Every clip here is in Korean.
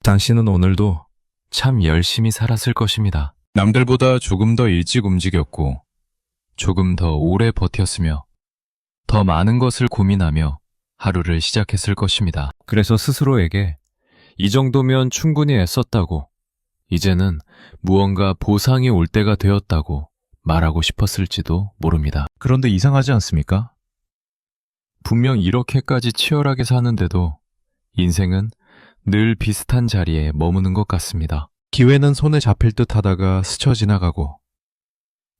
당신은 오늘도 참 열심히 살았을 것입니다. 남들보다 조금 더 일찍 움직였고, 조금 더 오래 버텼으며, 더 많은 것을 고민하며 하루를 시작했을 것입니다. 그래서 스스로에게 이 정도면 충분히 애썼다고, 이제는 무언가 보상이 올 때가 되었다고 말하고 싶었을지도 모릅니다. 그런데 이상하지 않습니까? 분명 이렇게까지 치열하게 사는데도 인생은 늘 비슷한 자리에 머무는 것 같습니다. 기회는 손에 잡힐 듯 하다가 스쳐 지나가고,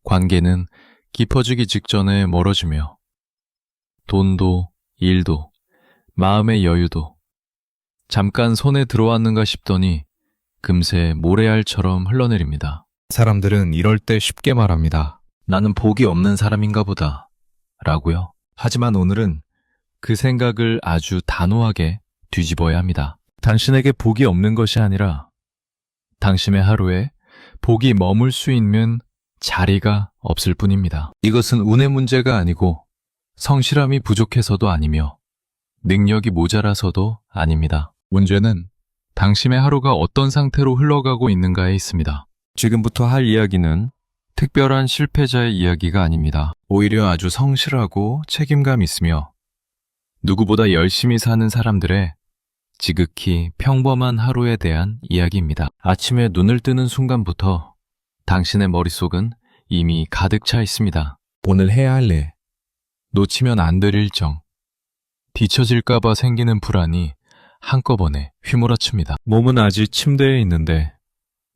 관계는 깊어지기 직전에 멀어지며, 돈도, 일도, 마음의 여유도 잠깐 손에 들어왔는가 싶더니 금세 모래알처럼 흘러내립니다. 사람들은 이럴 때 쉽게 말합니다. 나는 복이 없는 사람인가 보다 라고요. 하지만 오늘은 그 생각을 아주 단호하게 뒤집어야 합니다. 당신에게 복이 없는 것이 아니라 당신의 하루에 복이 머물 수 있는 자리가 없을 뿐입니다. 이것은 운의 문제가 아니고 성실함이 부족해서도 아니며 능력이 모자라서도 아닙니다. 문제는 당신의 하루가 어떤 상태로 흘러가고 있는가에 있습니다. 지금부터 할 이야기는 특별한 실패자의 이야기가 아닙니다. 오히려 아주 성실하고 책임감 있으며 누구보다 열심히 사는 사람들의 지극히 평범한 하루에 대한 이야기입니다. 아침에 눈을 뜨는 순간부터 당신의 머릿속은 이미 가득 차 있습니다. 오늘 해야 할 일, 놓치면 안 될 일정, 뒤처질까봐 생기는 불안이 한꺼번에 휘몰아칩니다. 몸은 아직 침대에 있는데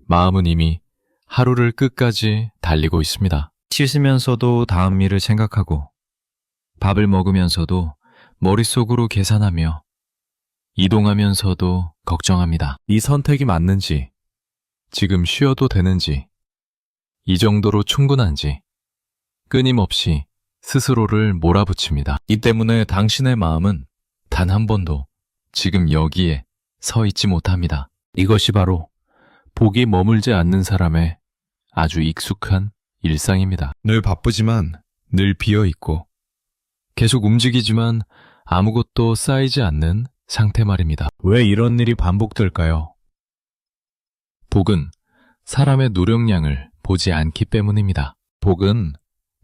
마음은 이미 하루를 끝까지 달리고 있습니다. 씻으면서도 다음 일을 생각하고, 밥을 먹으면서도 머릿속으로 계산하며, 이동하면서도 걱정합니다. 이 선택이 맞는지, 지금 쉬어도 되는지, 이 정도로 충분한지 끊임없이 스스로를 몰아붙입니다. 이 때문에 당신의 마음은 단 한 번도 지금 여기에 서 있지 못합니다. 이것이 바로 복이 머물지 않는 사람의 아주 익숙한 일상입니다. 늘 바쁘지만 늘 비어있고 계속 움직이지만 아무것도 쌓이지 않는 상태 말입니다. 왜 이런 일이 반복될까요? 복은 사람의 노력량을 보지 않기 때문입니다. 복은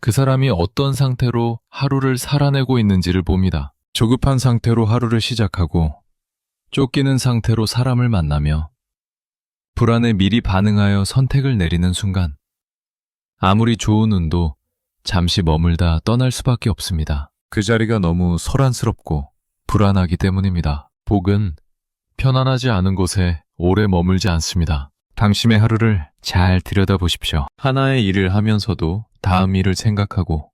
그 사람이 어떤 상태로 하루를 살아내고 있는지를 봅니다. 조급한 상태로 하루를 시작하고 쫓기는 상태로 사람을 만나며 불안에 미리 반응하여 선택을 내리는 순간 아무리 좋은 운도 잠시 머물다 떠날 수밖에 없습니다. 그 자리가 너무 소란스럽고 불안하기 때문입니다. 복은 편안하지 않은 곳에 오래 머물지 않습니다. 당신의 하루를 잘 들여다보십시오. 하나의 일을 하면서도 다음 일을 생각하고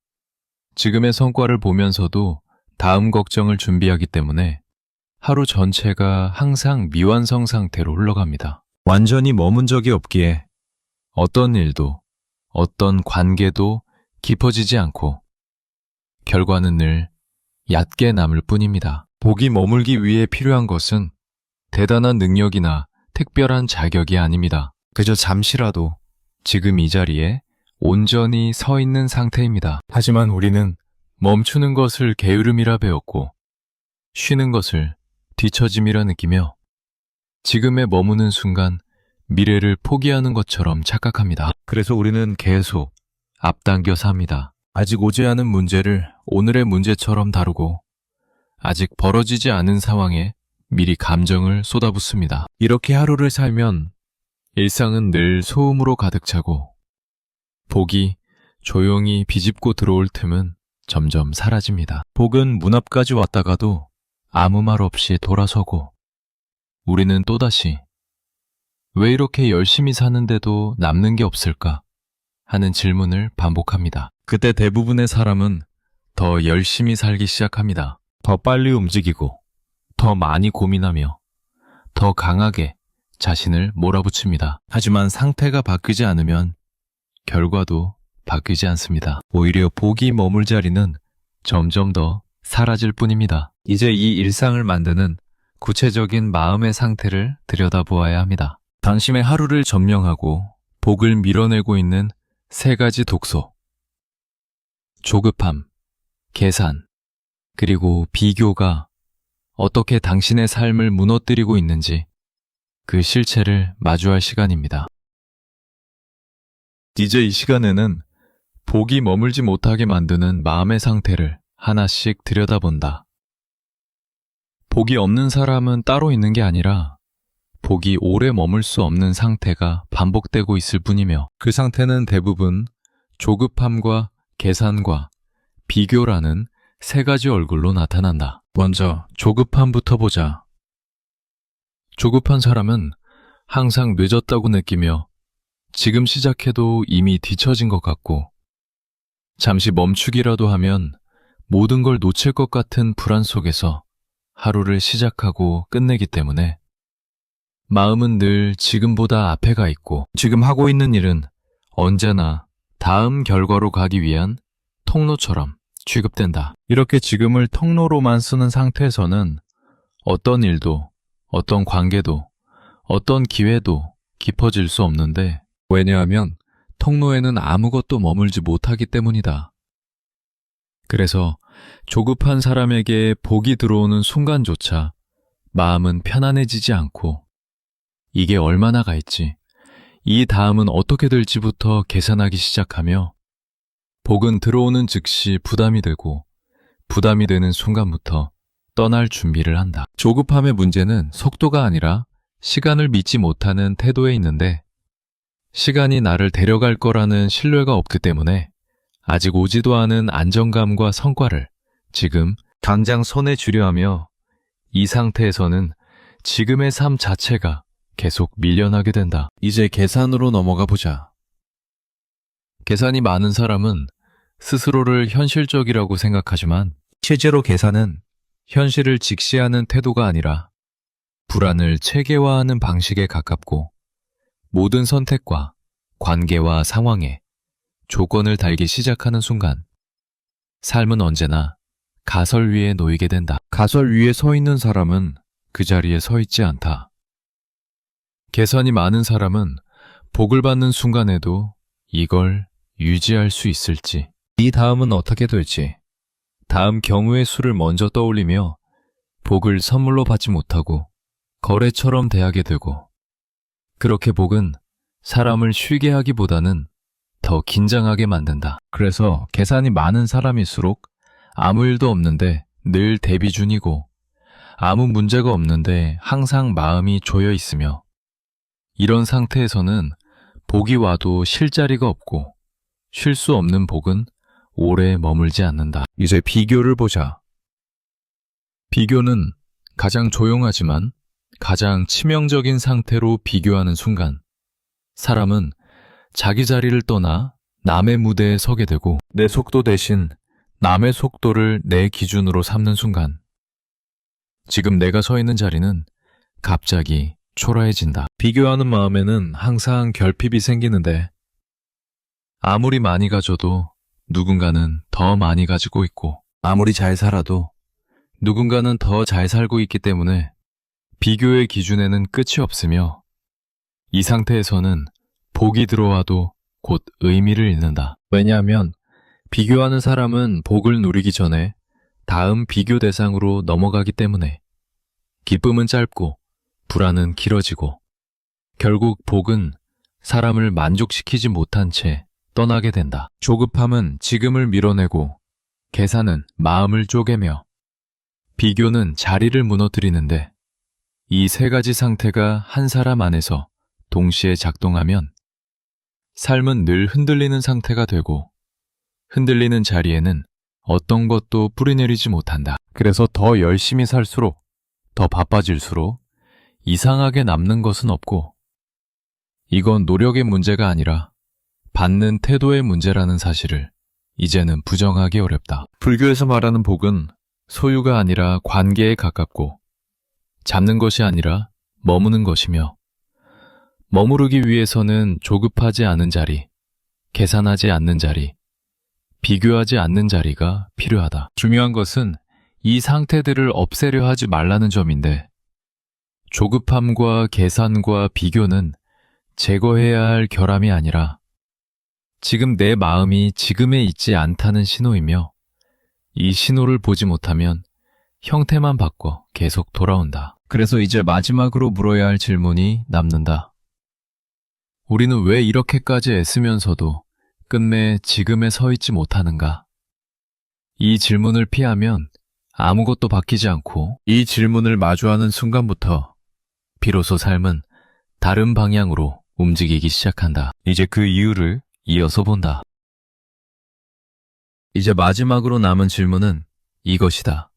지금의 성과를 보면서도 다음 걱정을 준비하기 때문에 하루 전체가 항상 미완성 상태로 흘러갑니다. 완전히 머문 적이 없기에 어떤 일도 어떤 관계도 깊어지지 않고 결과는 늘 얕게 남을 뿐입니다. 복이 머물기 위해 필요한 것은 대단한 능력이나 특별한 자격이 아닙니다. 그저 잠시라도 지금 이 자리에 온전히 서 있는 상태입니다. 하지만 우리는 멈추는 것을 게으름이라 배웠고 쉬는 것을 뒤처짐이라 느끼며 지금에 머무는 순간 미래를 포기하는 것처럼 착각합니다. 그래서 우리는 계속 앞당겨 삽니다. 아직 오지 않은 문제를 오늘의 문제처럼 다루고 아직 벌어지지 않은 상황에 미리 감정을 쏟아붓습니다. 이렇게 하루를 살면 일상은 늘 소음으로 가득 차고 복이 조용히 비집고 들어올 틈은 점점 사라집니다. 복은 문 앞까지 왔다가도 아무 말 없이 돌아서고 우리는 또다시 왜 이렇게 열심히 사는데도 남는 게 없을까 하는 질문을 반복합니다. 그때 대부분의 사람은 더 열심히 살기 시작합니다. 더 빨리 움직이고 더 많이 고민하며 더 강하게 자신을 몰아붙입니다. 하지만 상태가 바뀌지 않으면 결과도 바뀌지 않습니다. 오히려 복이 머물 자리는 점점 더 사라질 뿐입니다. 이제 이 일상을 만드는 구체적인 마음의 상태를 들여다보아야 합니다. 당신의 하루를 점령하고 복을 밀어내고 있는 세 가지 독소. 조급함, 계산, 그리고 비교가 어떻게 당신의 삶을 무너뜨리고 있는지 그 실체를 마주할 시간입니다. 이제 이 시간에는 복이 머물지 못하게 만드는 마음의 상태를 하나씩 들여다본다. 복이 없는 사람은 따로 있는 게 아니라 복이 오래 머물 수 없는 상태가 반복되고 있을 뿐이며 그 상태는 대부분 조급함과 계산과 비교라는 세 가지 얼굴로 나타난다. 먼저 조급함부터 보자. 조급한 사람은 항상 늦었다고 느끼며 지금 시작해도 이미 뒤처진 것 같고 잠시 멈추기라도 하면 모든 걸 놓칠 것 같은 불안 속에서 하루를 시작하고 끝내기 때문에 마음은 늘 지금보다 앞에 가 있고 지금 하고 있는 일은 언제나 다음 결과로 가기 위한 통로처럼 취급된다. 이렇게 지금을 통로로만 쓰는 상태에서는 어떤 일도, 어떤 관계도, 어떤 기회도 깊어질 수 없는데 왜냐하면 통로에는 아무것도 머물지 못하기 때문이다. 그래서 조급한 사람에게 복이 들어오는 순간조차 마음은 편안해지지 않고 이게 얼마나 갈지, 이 다음은 어떻게 될지부터 계산하기 시작하며 복은 들어오는 즉시 부담이 되고 부담이 되는 순간부터 떠날 준비를 한다. 조급함의 문제는 속도가 아니라 시간을 믿지 못하는 태도에 있는데 시간이 나를 데려갈 거라는 신뢰가 없기 때문에 아직 오지도 않은 안정감과 성과를 지금 당장 손에 쥐려 하며 이 상태에서는 지금의 삶 자체가 계속 밀려나게 된다. 이제 계산으로 넘어가 보자. 계산이 많은 사람은 스스로를 현실적이라고 생각하지만 실제로 계산은 현실을 직시하는 태도가 아니라 불안을 체계화하는 방식에 가깝고 모든 선택과 관계와 상황에 조건을 달기 시작하는 순간 삶은 언제나 가설 위에 놓이게 된다. 가설 위에 서 있는 사람은 그 자리에 서 있지 않다. 계산이 많은 사람은 복을 받는 순간에도 이걸 유지할 수 있을지, 이 다음은 어떻게 될지, 다음 경우의 수를 먼저 떠올리며 복을 선물로 받지 못하고 거래처럼 대하게 되고 그렇게 복은 사람을 쉬게 하기보다는 더 긴장하게 만든다. 그래서 계산이 많은 사람일수록 아무 일도 없는데 늘 대비 중이고 아무 문제가 없는데 항상 마음이 조여 있으며 이런 상태에서는 복이 와도 쉴 자리가 없고 쉴 수 없는 복은 오래 머물지 않는다. 이제 비교를 보자. 비교는 가장 조용하지만 가장 치명적인 상태로 비교하는 순간 사람은 자기 자리를 떠나 남의 무대에 서게 되고 내 속도 대신 남의 속도를 내 기준으로 삼는 순간 지금 내가 서 있는 자리는 갑자기 초라해진다. 비교하는 마음에는 항상 결핍이 생기는데 아무리 많이 가져도 누군가는 더 많이 가지고 있고 아무리 잘 살아도 누군가는 더 잘 살고 있기 때문에 비교의 기준에는 끝이 없으며 이 상태에서는 복이 들어와도 곧 의미를 잃는다. 왜냐하면 비교하는 사람은 복을 누리기 전에 다음 비교 대상으로 넘어가기 때문에 기쁨은 짧고 불안은 길어지고 결국 복은 사람을 만족시키지 못한 채 떠나게 된다. 조급함은 지금을 밀어내고 계산은 마음을 쪼개며 비교는 자리를 무너뜨리는데 이 세 가지 상태가 한 사람 안에서 동시에 작동하면 삶은 늘 흔들리는 상태가 되고 흔들리는 자리에는 어떤 것도 뿌리내리지 못한다. 그래서 더 열심히 살수록 더 바빠질수록 이상하게 남는 것은 없고 이건 노력의 문제가 아니라 받는 태도의 문제라는 사실을 이제는 부정하기 어렵다. 불교에서 말하는 복은 소유가 아니라 관계에 가깝고 잡는 것이 아니라 머무는 것이며 머무르기 위해서는 조급하지 않은 자리, 계산하지 않는 자리, 비교하지 않는 자리가 필요하다. 중요한 것은 이 상태들을 없애려 하지 말라는 점인데 조급함과 계산과 비교는 제거해야 할 결함이 아니라 지금 내 마음이 지금에 있지 않다는 신호이며 이 신호를 보지 못하면 형태만 바꿔 계속 돌아온다. 그래서 이제 마지막으로 물어야 할 질문이 남는다. 우리는 왜 이렇게까지 애쓰면서도 끝내 지금에 서 있지 못하는가? 이 질문을 피하면 아무것도 바뀌지 않고 이 질문을 마주하는 순간부터 비로소 삶은 다른 방향으로 움직이기 시작한다. 이제 그 이유를 이어서 본다. 이제 마지막으로 남은 질문은 이것이다.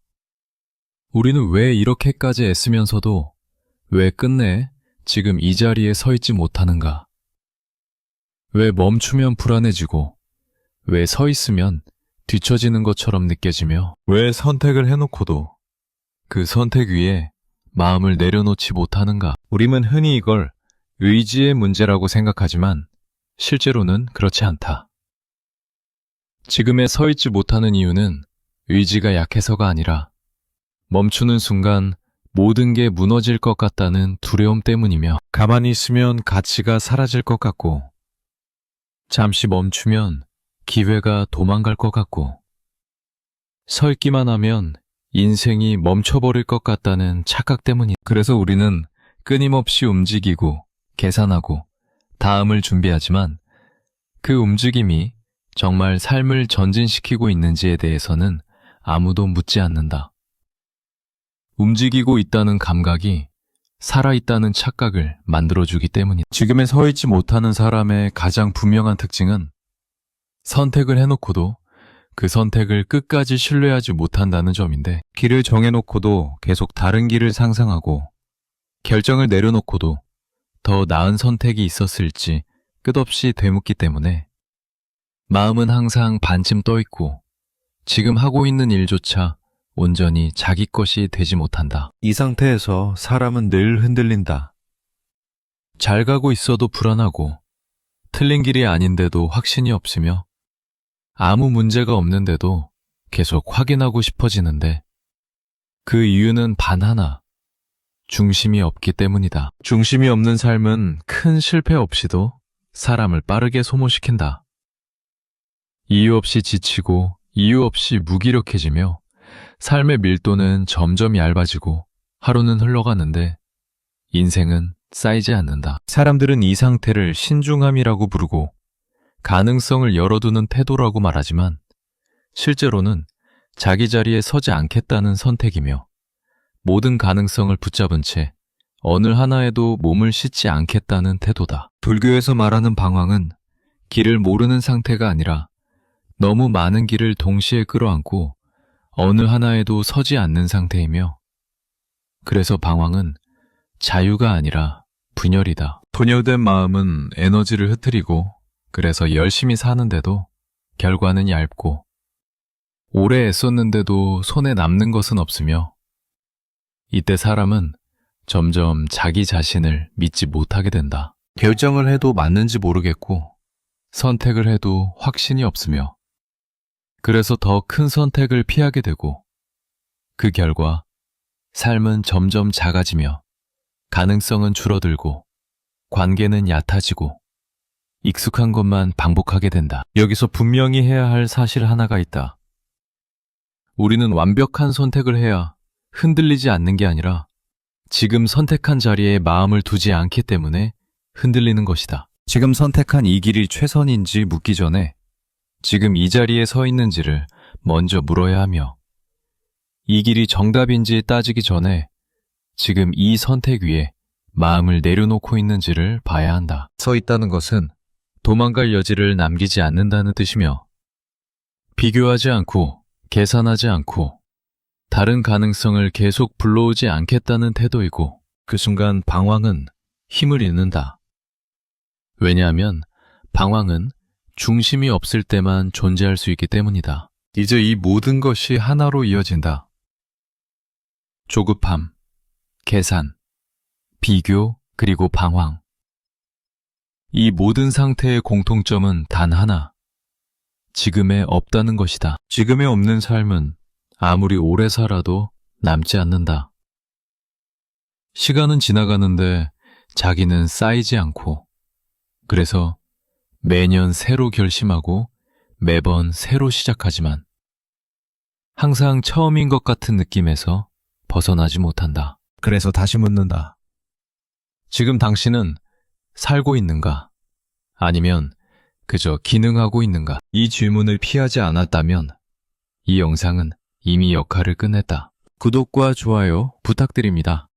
우리는 왜 이렇게까지 애쓰면서도 왜 끝내 지금 이 자리에 서 있지 못하는가? 왜 멈추면 불안해지고 왜 서 있으면 뒤처지는 것처럼 느껴지며 왜 선택을 해놓고도 그 선택 위에 마음을 내려놓지 못하는가? 우리는 흔히 이걸 의지의 문제라고 생각하지만 실제로는 그렇지 않다. 지금에 서 있지 못하는 이유는 의지가 약해서가 아니라 멈추는 순간 모든 게 무너질 것 같다는 두려움 때문이며 가만히 있으면 가치가 사라질 것 같고 잠시 멈추면 기회가 도망갈 것 같고 서 있기만 하면 인생이 멈춰버릴 것 같다는 착각 때문이다. 그래서 우리는 끊임없이 움직이고 계산하고 다음을 준비하지만 그 움직임이 정말 삶을 전진시키고 있는지에 대해서는 아무도 묻지 않는다. 움직이고 있다는 감각이 살아있다는 착각을 만들어주기 때문이다. 지금에 서 있지 못하는 사람의 가장 분명한 특징은 선택을 해놓고도 그 선택을 끝까지 신뢰하지 못한다는 점인데 길을 정해놓고도 계속 다른 길을 상상하고 결정을 내려놓고도 더 나은 선택이 있었을지 끝없이 되묻기 때문에 마음은 항상 반쯤 떠있고 지금 하고 있는 일조차 온전히 자기 것이 되지 못한다. 이 상태에서 사람은 늘 흔들린다. 잘 가고 있어도 불안하고 틀린 길이 아닌데도 확신이 없으며 아무 문제가 없는데도 계속 확인하고 싶어지는데 그 이유는 단 하나, 중심이 없기 때문이다. 중심이 없는 삶은 큰 실패 없이도 사람을 빠르게 소모시킨다. 이유 없이 지치고 이유 없이 무기력해지며 삶의 밀도는 점점 얇아지고 하루는 흘러가는데 인생은 쌓이지 않는다. 사람들은 이 상태를 신중함이라고 부르고 가능성을 열어두는 태도라고 말하지만 실제로는 자기 자리에 서지 않겠다는 선택이며 모든 가능성을 붙잡은 채 어느 하나에도 몸을 싣지 않겠다는 태도다. 불교에서 말하는 방황은 길을 모르는 상태가 아니라 너무 많은 길을 동시에 끌어안고 어느 하나에도 서지 않는 상태이며 그래서 방황은 자유가 아니라 분열이다. 분열된 마음은 에너지를 흐트리고 그래서 열심히 사는데도 결과는 얇고 오래 애썼는데도 손에 남는 것은 없으며 이때 사람은 점점 자기 자신을 믿지 못하게 된다. 결정을 해도 맞는지 모르겠고 선택을 해도 확신이 없으며 그래서 더 큰 선택을 피하게 되고 그 결과 삶은 점점 작아지며 가능성은 줄어들고 관계는 얕아지고 익숙한 것만 반복하게 된다. 여기서 분명히 해야 할 사실 하나가 있다. 우리는 완벽한 선택을 해야 흔들리지 않는 게 아니라 지금 선택한 자리에 마음을 두지 않기 때문에 흔들리는 것이다. 지금 선택한 이 길이 최선인지 묻기 전에 지금 이 자리에 서 있는지를 먼저 물어야 하며 이 길이 정답인지 따지기 전에 지금 이 선택 위에 마음을 내려놓고 있는지를 봐야 한다. 서 있다는 것은 도망갈 여지를 남기지 않는다는 뜻이며 비교하지 않고 계산하지 않고 다른 가능성을 계속 불러오지 않겠다는 태도이고 그 순간 방황은 힘을 잃는다. 왜냐하면 방황은 중심이 없을 때만 존재할 수 있기 때문이다. 이제 이 모든 것이 하나로 이어진다. 조급함, 계산, 비교, 그리고 방황. 이 모든 상태의 공통점은 단 하나, 지금에 없다는 것이다. 지금에 없는 삶은 아무리 오래 살아도 남지 않는다. 시간은 지나가는데 자기는 쌓이지 않고 그래서 매년 새로 결심하고 매번 새로 시작하지만 항상 처음인 것 같은 느낌에서 벗어나지 못한다. 그래서 다시 묻는다. 지금 당신은 살고 있는가? 아니면 그저 기능하고 있는가? 이 질문을 피하지 않았다면 이 영상은 이미 역할을 끝냈다. 구독과 좋아요 부탁드립니다.